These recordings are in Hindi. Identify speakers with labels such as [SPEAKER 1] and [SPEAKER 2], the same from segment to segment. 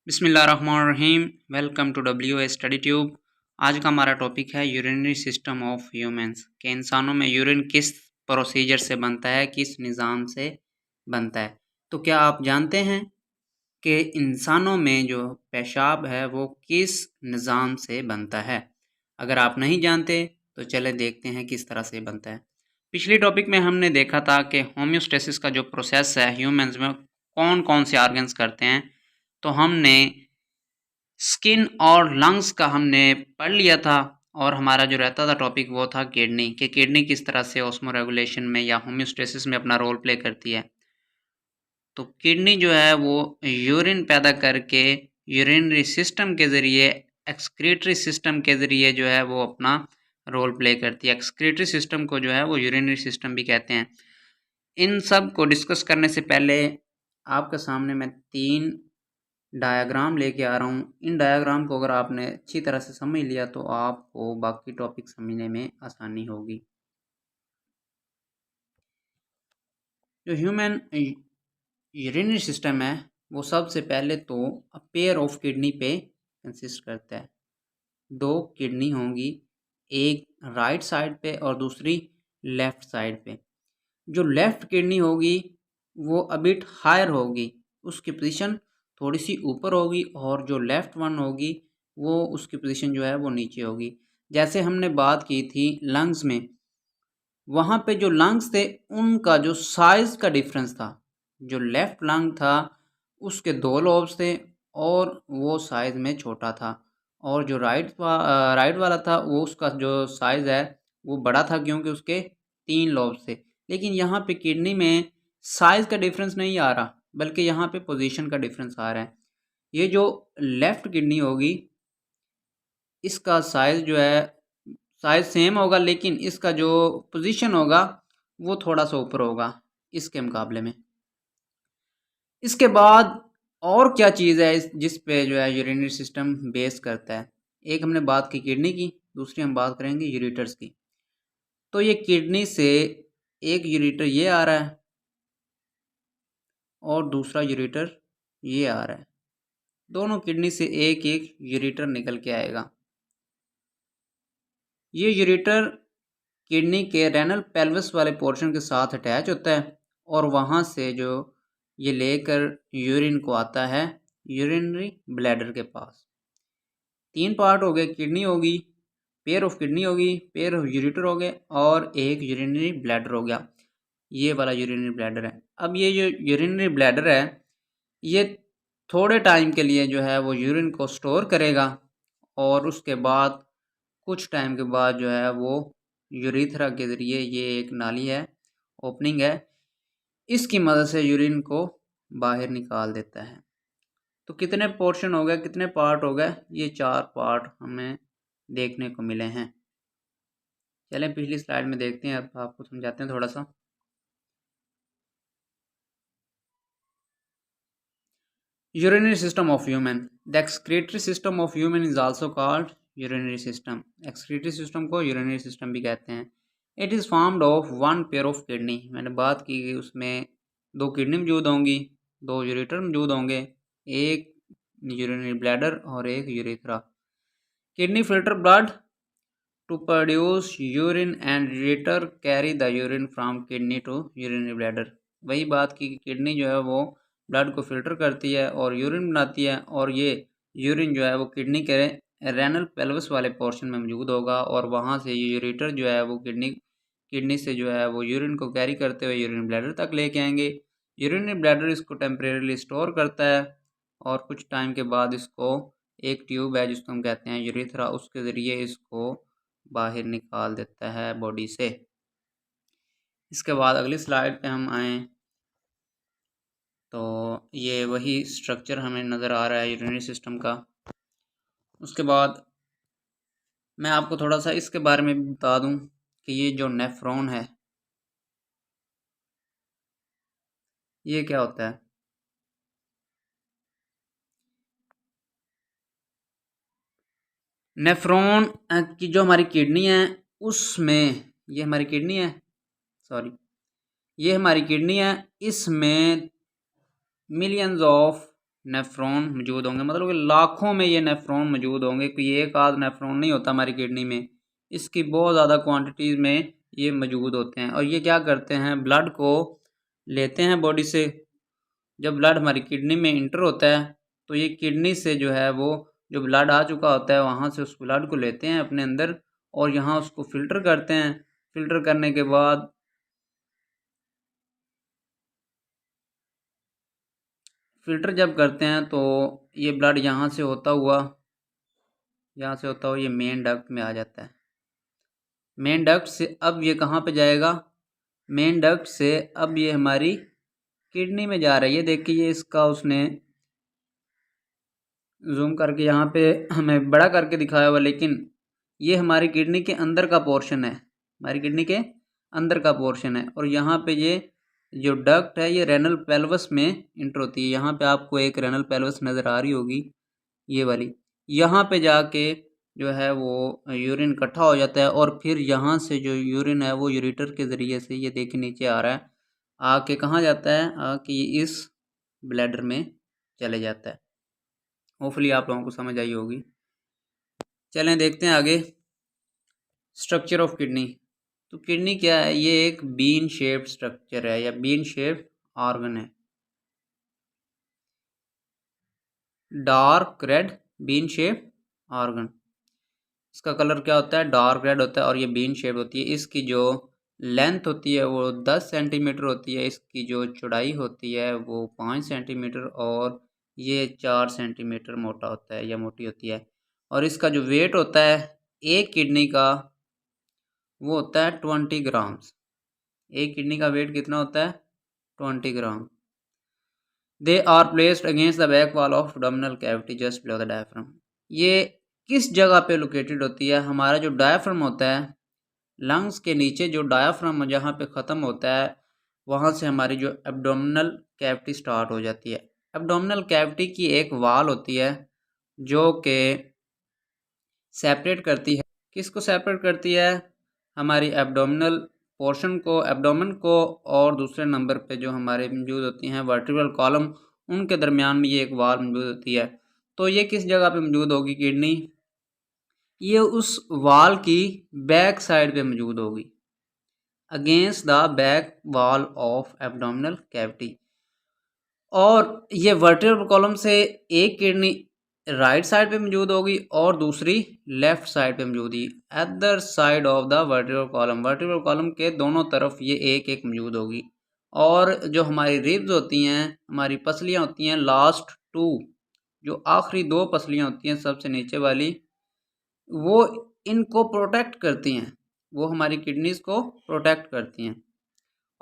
[SPEAKER 1] बिस्मिल्लाहिर्रहमानिर्रहीम। Welcome to WA study tube. आज का हमारा टॉपिक है यूरिनरी सिस्टम ऑफ ह्यूमंस के इंसानों में यूरिन किस प्रोसीजर से बनता है, किस निज़ाम से बनता है। तो क्या आप जानते हैं कि इंसानों में जो पेशाब है वो किस निज़ाम से बनता है? अगर आप नहीं जानते तो चले देखते हैं किस तरह से बनता है। पिछले टॉपिक में हमने देखा था कि होम्योस्टेसिस का जो प्रोसेस है ह्यूमंस में कौन कौन से ऑर्गन्स करते हैं। तो हमने स्किन और लंग्स का हमने पढ़ लिया था और हमारा जो रहता था टॉपिक वो था किडनी कि किडनी किस तरह से ऑस्मो रेगुलेशन में या होम्योस्टेसिस में अपना रोल प्ले करती है। तो किडनी जो है वो यूरिन पैदा करके यूरिनरी सिस्टम के ज़रिए एक्सक्रीटरी सिस्टम के ज़रिए जो है वो अपना रोल प्ले करती है। एक्सक्रीटरी सिस्टम को जो है वो यूरिनरी सिस्टम भी कहते हैं। इन सब को डिस्कस करने से पहले आपके सामने मैं 3 डायग्राम लेके आ रहा हूँ। इन डायग्राम को अगर आपने अच्छी तरह से समझ लिया तो आपको बाकी टॉपिक समझने में आसानी होगी। जो ह्यूमन यूरिनरी सिस्टम है वो सबसे पहले तो पेयर ऑफ किडनी पे कंसिस्ट करता है। 2 किडनी होंगी, एक राइट साइड पे और दूसरी लेफ़्ट साइड पे। जो लेफ़्ट किडनी होगी वो अ बिट हायर होगी, उसकी पोजीशन थोड़ी सी ऊपर होगी, और जो लेफ़्ट वन होगी वो उसकी पोजीशन जो है वो नीचे होगी। जैसे हमने बात की थी लंग्स में, वहाँ पे जो लंग्स थे उनका जो साइज़ का डिफरेंस था, जो लेफ़्ट लंग था उसके 2 लोब्स थे और वो साइज़ में छोटा था, और जो राइट वाला था वो उसका जो साइज़ है वो बड़ा था क्योंकि उसके 3 लोब्स थे। लेकिन यहाँ पे किडनी में साइज़ का डिफरेंस नहीं आ रहा, बल्कि यहाँ पे पोजीशन का डिफरेंस आ रहा है। ये जो लेफ़्ट किडनी होगी इसका साइज़ जो है साइज़ सेम होगा, लेकिन इसका जो पोजीशन होगा वो थोड़ा सा ऊपर होगा इसके मुकाबले में। इसके बाद और क्या चीज़ है जिस पे जो है यूरिनरी सिस्टम बेस करता है। एक हमने बात की किडनी की, दूसरी हम बात करेंगे यूरेटर्स की। तो ये किडनी से एक यूरेटर ये आ रहा है और दूसरा यूरेटर ये आ रहा है। दोनों किडनी से एक एक यूरेटर निकल के आएगा। ये यूरेटर किडनी के रेनल पेल्विस वाले पोर्शन के साथ अटैच होता है और वहाँ से जो ये लेकर यूरिन को आता है यूरिनरी ब्लैडर के पास। 3 पार्ट हो गए, किडनी होगी, पेयर ऑफ किडनी होगी, पेयर ऑफ यूरेटर हो गए और एक यूरिनरी ब्लैडर हो गया। ये वाला यूरिनरी ब्लैडर है। अब ये जो यूरिनरी ब्लैडर है ये थोड़े टाइम के लिए जो है वो यूरिन को स्टोर करेगा और उसके बाद कुछ टाइम के बाद जो है वो यूरेथ्रा के ज़रिए, ये एक नाली है, ओपनिंग है, इसकी मदद से यूरिन को बाहर निकाल देता है। तो कितने पोर्शन हो गए, कितने पार्ट हो गए? ये 4 पार्ट हमें देखने को मिले हैं। चलें पिछली स्लाइड में देखते हैं, अब आपको समझाते हैं थोड़ा सा। Urinary system of human. The excretory system of human is also called urinary system. Excretory system को urinary system भी कहते हैं। It is formed of one pair of kidney. मैंने बात की कि उसमें 2 किडनी मौजूद होंगी, 2 यूरेटर मौजूद होंगे, एक यूरिनरी ब्लैडर और एक urethra. Kidney filter blood to produce urine and ureter carry the urine from kidney to urinary bladder। वही बात की किडनी जो है वो ब्लड को फिल्टर करती है और यूरिन बनाती है, और ये यूरिन जो है वो किडनी के रेनल पेल्विस वाले पोर्शन में मौजूद होगा और वहाँ से ये यूरेटर जो है वो किडनी से जो है वो यूरिन को कैरी करते हुए यूरिन ब्लैडर तक लेके आएंगे। यूरिनरी ब्लैडर इसको टेम्परेरीली स्टोर करता है और कुछ टाइम के बाद इसको एक ट्यूब है जिसको हम कहते हैं यूरेथ्रा, उसके ज़रिए इसको बाहर निकाल देता है बॉडी से। इसके बाद अगली स्लाइड पे हम आएँ तो ये वही स्ट्रक्चर हमें नज़र आ रहा है यूरिनरी सिस्टम का। उसके बाद मैं आपको थोड़ा सा इसके बारे में भी बता दूं कि ये जो नेफ्रॉन है ये क्या होता है। नेफ्रॉन की जो हमारी किडनी है उसमें, ये हमारी किडनी है, सॉरी ये हमारी किडनी है, इसमें मिलियंस ऑफ नेफ्रॉन मौजूद होंगे, मतलब कि लाखों में ये नेफ्रॉन मौजूद होंगे, कि एक आध नेफ्रॉन नहीं होता हमारी किडनी में, इसकी बहुत ज़्यादा क्वांटिटीज़ में ये मौजूद होते हैं। और ये क्या करते हैं, ब्लड को लेते हैं बॉडी से। जब ब्लड हमारी किडनी में इंटर होता है तो ये किडनी से जो है वो जो ब्लड आ चुका होता है वहाँ से उस ब्लड को लेते हैं अपने अंदर और यहाँ उसको फ़िल्टर करते हैं। फ़िल्टर करने के बाद फ़िल्टर जब करते हैं तो ये ब्लड यहाँ से होता हुआ ये मेन डक्ट में आ जाता है। मेन डक्ट से अब ये कहाँ पे जाएगा, मेन डक्ट से अब ये हमारी किडनी में जा रही है। देखिए ये इसका उसने जूम करके यहाँ पे हमें बड़ा करके दिखाया हुआ, लेकिन ये हमारी किडनी के अंदर का पोर्शन है, हमारी किडनी के अंदर का पोर्शन है। और यहाँ पे ये जो डक्ट है ये रेनल पेल्वस में इंटर होती है। यहाँ पे आपको एक रेनल पेल्वस नज़र आ रही होगी, ये वाली। यहाँ पे जाके जो है वो यूरिन इकट्ठा हो जाता है और फिर यहाँ से जो यूरिन है वो यूरेटर के ज़रिए से ये देखिए नीचे आ रहा है, आके कहाँ जाता है, आके इस ब्लैडर में चले जाता है। होपफुली आप लोगों को समझ आई होगी। चलें देखते हैं आगे स्ट्रक्चर ऑफ किडनी। तो किडनी क्या है, ये एक बीन शेप्ड स्ट्रक्चर है या बीन शेप्ड ऑर्गन है। Dark red bean shaped organ, इसका कलर क्या होता है, डार्क रेड होता है और ये बीन शेप होती है। इसकी जो लेंथ होती है वो 10 सेंटीमीटर होती है, इसकी जो चौड़ाई होती है वो 5 सेंटीमीटर और ये 4 सेंटीमीटर मोटा होता है या मोटी होती है। और इसका जो वेट होता है एक किडनी का वो होता है 20 ग्राम्स। एक किडनी का वेट कितना होता है, 20 gram. They are placed against the back wall of abdominal cavity just below the diaphragm. ये किस जगह पे लोकेटेड होती है, हमारा जो डायफ्राम होता है, लंग्स के नीचे जो डायफ्राम जहाँ पे ख़त्म होता है वहाँ से हमारी जो एब्डोमिनल कैविटी स्टार्ट हो जाती है। एब्डोमिनल कैविटी की एक वाल होती है जो कि सेपरेट करती है, किसको सेपरेट करती है, हमारी एब्डोमिनल पोर्शन को, एब्डोमेन को, और दूसरे नंबर पे जो हमारे मौजूद होती हैं वर्टिब्रल कॉलम, उनके दरमियान में ये एक वाल मौजूद होती है। तो ये किस जगह पे मौजूद होगी किडनी, ये उस वाल की बैक साइड पे मौजूद होगी, against the back wall of abdominal cavity. और ये वर्टिब्रल कॉलम से एक किडनी राइट साइड पे मौजूद होगी और दूसरी लेफ्ट साइड पे मौजूद होगी, other side of the vertebral column. Vertebral column के दोनों तरफ ये एक एक मौजूद होगी। और जो हमारी रिब्स होती हैं, हमारी पसलियाँ होती हैं, लास्ट टू जो आखिरी दो पसलियाँ होती हैं सबसे नीचे वाली, वो इनको प्रोटेक्ट करती हैं, वो हमारी किडनीज़ को प्रोटेक्ट करती हैं।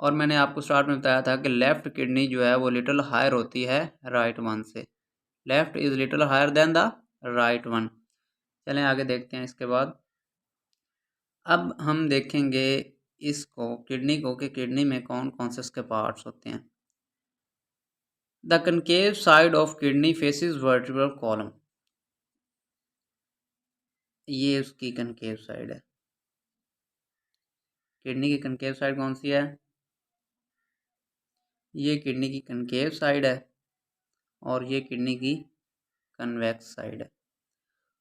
[SPEAKER 1] और मैंने आपको स्टार्ट में बताया था कि लेफ़्ट किडनी जो है वो लिटिल हायर होती है राइट वन से, left is little higher than the right one. चलें आगे देखते हैं इसके बाद। अब हम देखेंगे इसको किडनी को कि किडनी में कौन कौन से इसके पार्ट्स होते हैं। The concave side of kidney faces vertebral column, ये उसकी कनकेव साइड है। किडनी की कनकेव साइड कौन सी है, ये किडनी की कनकेव साइड है और ये किडनी की कन्वेक्स साइड है।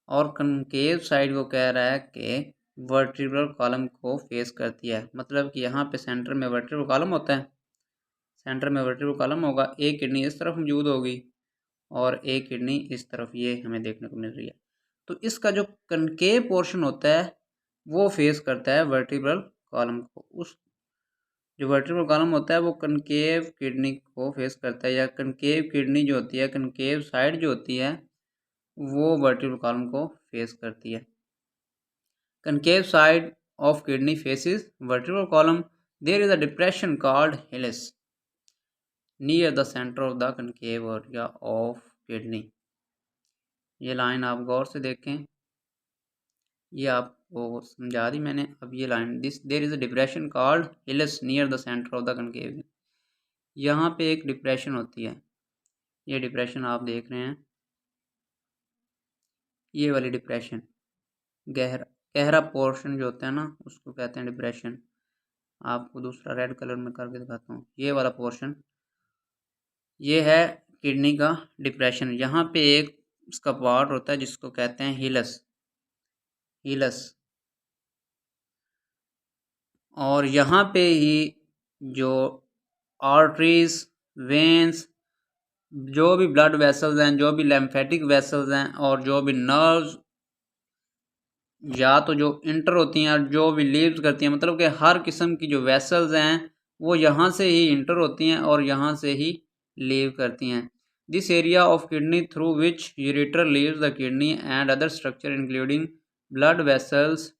[SPEAKER 1] और कनकेव साइड वो कह रहा है कि वर्टिब्रल कॉलम को फेस करती है, मतलब कि यहाँ पे सेंटर में वर्टिब्रल कॉलम होता है, सेंटर में वर्टिब्रल कॉलम होगा, एक किडनी इस तरफ मौजूद होगी और एक किडनी इस तरफ, ये हमें देखने को मिल रही है। तो इसका जो कनकेव पोर्शन होता है वो फेस करता है वर्टिब्रल कॉलम को। उस जो वर्टिब्रल कॉलम होता है वो कनकेव किडनी को फेस करता है, या कनकेव किडनी जो होती है, कनकेव साइड जो होती है वो वर्टिब्रल कॉलम को फेस करती है। Concave side of kidney faces vertebral column, there is a depression called hilus near the centre of the concave area of kidney. ये लाइन आप गौर से देखें, ये आपको समझा दी मैंने। अब ये line, this there is a depression called hilus near the centre of the concave, यहाँ पे एक डिप्रेशन होती है, ये डिप्रेशन आप देख रहे हैं, ये वाली डिप्रेशन, गहरा गहरा पोर्शन जो होता है ना उसको कहते हैं डिप्रेशन। आपको दूसरा रेड कलर में करके दिखाता हूँ, ये वाला पोर्शन ये है किडनी का डिप्रेशन, यहाँ पे एक इसका पार्ट होता है जिसको कहते हैं हीलस, और यहाँ पे ही जो आर्टरीज, वेन्स, जो भी ब्लड वेसल्स हैं, जो भी लिम्फेटिक वेसल्स हैं और जो भी नर्व्स या तो जो इंटर होती हैं और जो भी लीव्स करती हैं, मतलब कि हर किस्म की जो वेसल्स हैं वो यहाँ से ही इंटर होती हैं और यहाँ से ही लीव करती हैं। This area of kidney through which ureter leaves the kidney and other structure including blood vessels,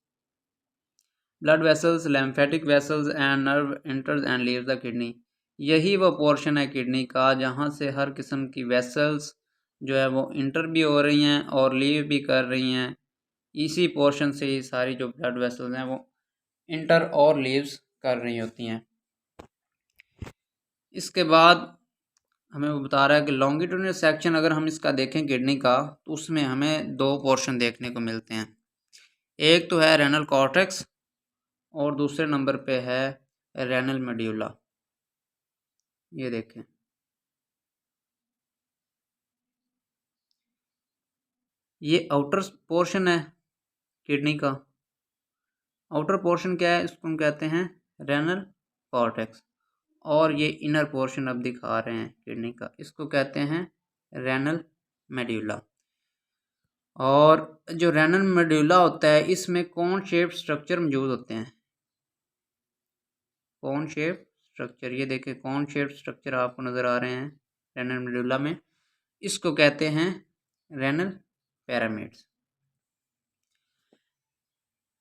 [SPEAKER 1] lymphatic vessels and nerve enters and leaves the kidney। यही वो पोर्शन है किडनी का जहाँ से हर किस्म की वेसल्स जो है वो इंटर भी हो रही हैं और लीव भी कर रही हैं। इसी पोर्शन से ही सारी जो ब्लड वेसल्स हैं वो इंटर और लीव्स कर रही होती हैं। इसके बाद हमें वो बता रहा है कि लॉन्गिट्यूडिनल सेक्शन अगर हम इसका देखें किडनी का, तो उसमें हमें दो पोर्शन देखने को मिलते हैं। एक तो है रेनल कॉर्टेक्स और दूसरे नंबर पे है रेनल मेड्यूला। ये देखें, ये आउटर पोर्शन है किडनी का। आउटर पोर्शन क्या है, इसको हम कहते हैं रेनल कॉर्टेक्स, और ये इनर पोर्शन अब दिखा रहे हैं किडनी का, इसको कहते हैं रेनल मेड्यूला। और जो रेनल मेड्यूला होता है इसमें कौन शेप स्ट्रक्चर मौजूद होते हैं, कौन शेप स्ट्रक्चर, ये देखें कौन शेप स्ट्रक्चर आपको नज़र आ रहे हैं रेनल मेड्यूला में, इसको कहते हैं renal pyramids.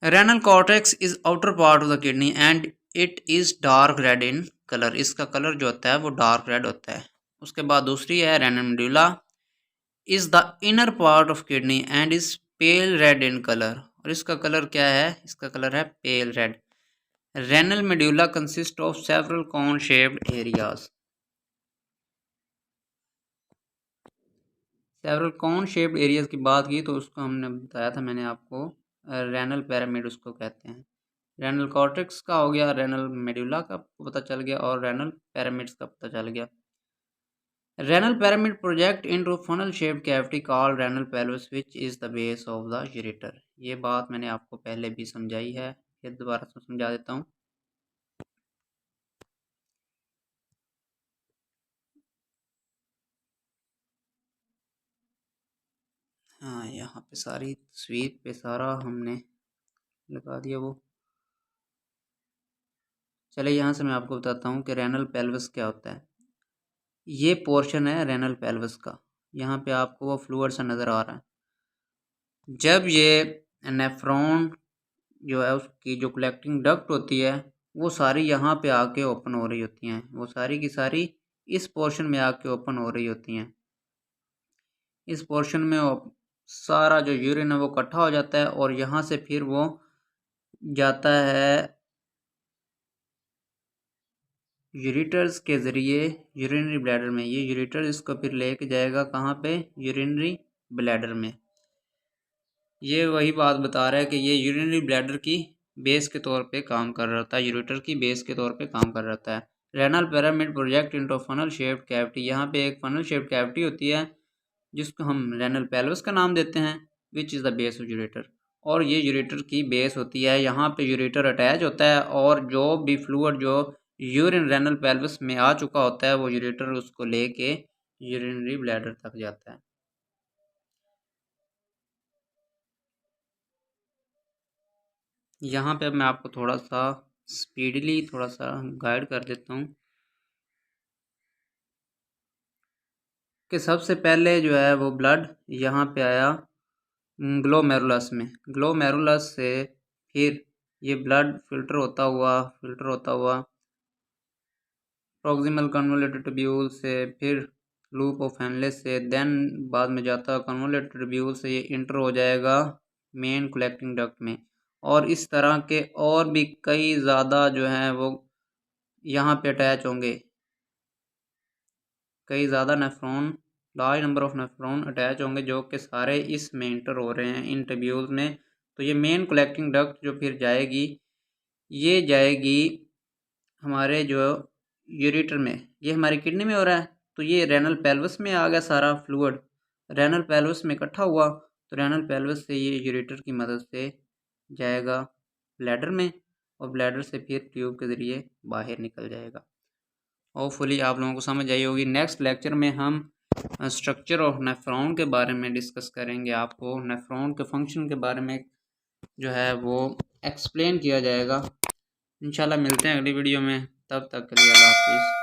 [SPEAKER 1] Renal cortex is outer part of the kidney and it is dark red in colour, इसका कलर जो होता है वो डार्क रेड होता है। उसके बाद दूसरी है renal medulla is the inner part of kidney and is pale red in colour, और इसका कलर क्या है, इसका कलर है pale red. Renal medulla consist of several cone shaped areas, several cone shaped areas की बात की तो उसको हमने बताया था मैंने आपको, रेनल पिरामिड उसको कहते हैं। रेनल कॉर्टेक्स का हो गया, रेनल मेड्यूला का पता चल गया और रेनल पिरामिड्स का पता चल गया। Renal pyramid project into funnel shaped cavity called renal pelvis which is the base of the ureter. ये बात मैंने आपको पहले भी समझाई है, फिर दोबारा से समझा देता हूँ। हाँ, यहाँ पे सारी तस्वीर पे सारा हमने लगा दिया वो। चलिए यहाँ से मैं आपको बताता हूँ कि रेनल पेल्विस क्या होता है। ये पोर्शन है रेनल पेल्विस का, यहाँ पे आपको वो फ्लूइड सा नज़र आ रहा है। जब ये नेफ्रॉन जो है उसकी जो कलेक्टिंग डक्ट होती है वो सारी यहाँ पे आके ओपन हो रही होती हैं, वो सारी की सारी इस पोर्शन में आके ओपन हो रही होती हैं। इस पोर्शन में सारा जो यूरिन है वो इकट्ठा हो जाता है और यहाँ से फिर वो जाता है यूरेटर्स के ज़रिए यूरिनरी ब्लैडर में। ये यूरेटर इसको फिर लेके जाएगा कहाँ पे, यूरिनरी ब्लैडर में। ये वही बात बता रहा है कि ये यूरिनरी ब्लैडर की बेस के तौर पे काम कर रहा था, यूरेटर की बेस के तौर पे काम कर रहा है। Renal pyramid project into funnel shaped cavity, यहाँ पे एक फनल शेप्ड कैविटी होती है जिसको हम रेनल पेल्विस का नाम देते हैं, which is the base of ureter, और ये यूरेटर की बेस होती है। यहाँ पे यूरेटर अटैच होता है और जो भी फ्लूइड जो यूरिन रेनल पेल्विस में आ चुका होता है वो यूरेटर उसको लेके यूरिनरी ब्लैडर तक जाता है। यहाँ पे मैं आपको थोड़ा सा स्पीडली थोड़ा सा गाइड कर देता हूँ कि सबसे पहले जो है वो ब्लड यहाँ पे आया ग्लोमेरुलस में, ग्लोमेरुलस से फिर ये ब्लड फिल्टर होता हुआ प्रॉक्सिमल कन्वोल्यूटेड ट्यूब्यूल से, फिर लूप ऑफ हेनले से, देन बाद में जाता है कन्वोल्यूटेड ट्यूब्यूल से ये इंटर हो जाएगा मेन कलेक्टिंग डक्ट में। और इस तरह के और भी कई ज़्यादा जो हैं वो यहाँ पे अटैच होंगे, कई ज़्यादा nephron, large number of nephron attach होंगे जो कि सारे इस में इंटर हो रहे हैं इन ट्यूब्यूल्स में। तो ये मेन कलेक्टिंग डक्ट जो फिर जाएगी, ये जाएगी हमारे जो यूरेटर में, ये हमारी किडनी में हो रहा है, तो ये रेनल पेल्विस में आ गया सारा फ्लूइड, रेनल पेल्विस में इकट्ठा हुआ तो रेनल पेल्विस से ये यूरेटर की मदद से जाएगा ब्लैडर में और ब्लैडर से फिर ट्यूब के ज़रिए बाहर निकल जाएगा। होपफुली आप लोगों को समझ आई होगी। नेक्स्ट लेक्चर में हम स्ट्रक्चर ऑफ नेफ्रॉन के बारे में डिस्कस करेंगे। आपको नेफ्रॉन के फंक्शन के बारे में जो है वो एक्सप्लेन किया जाएगा। इंशाल्लाह मिलते हैं अगली वीडियो में, तब तक के लिए अल्लाह हाफिज़।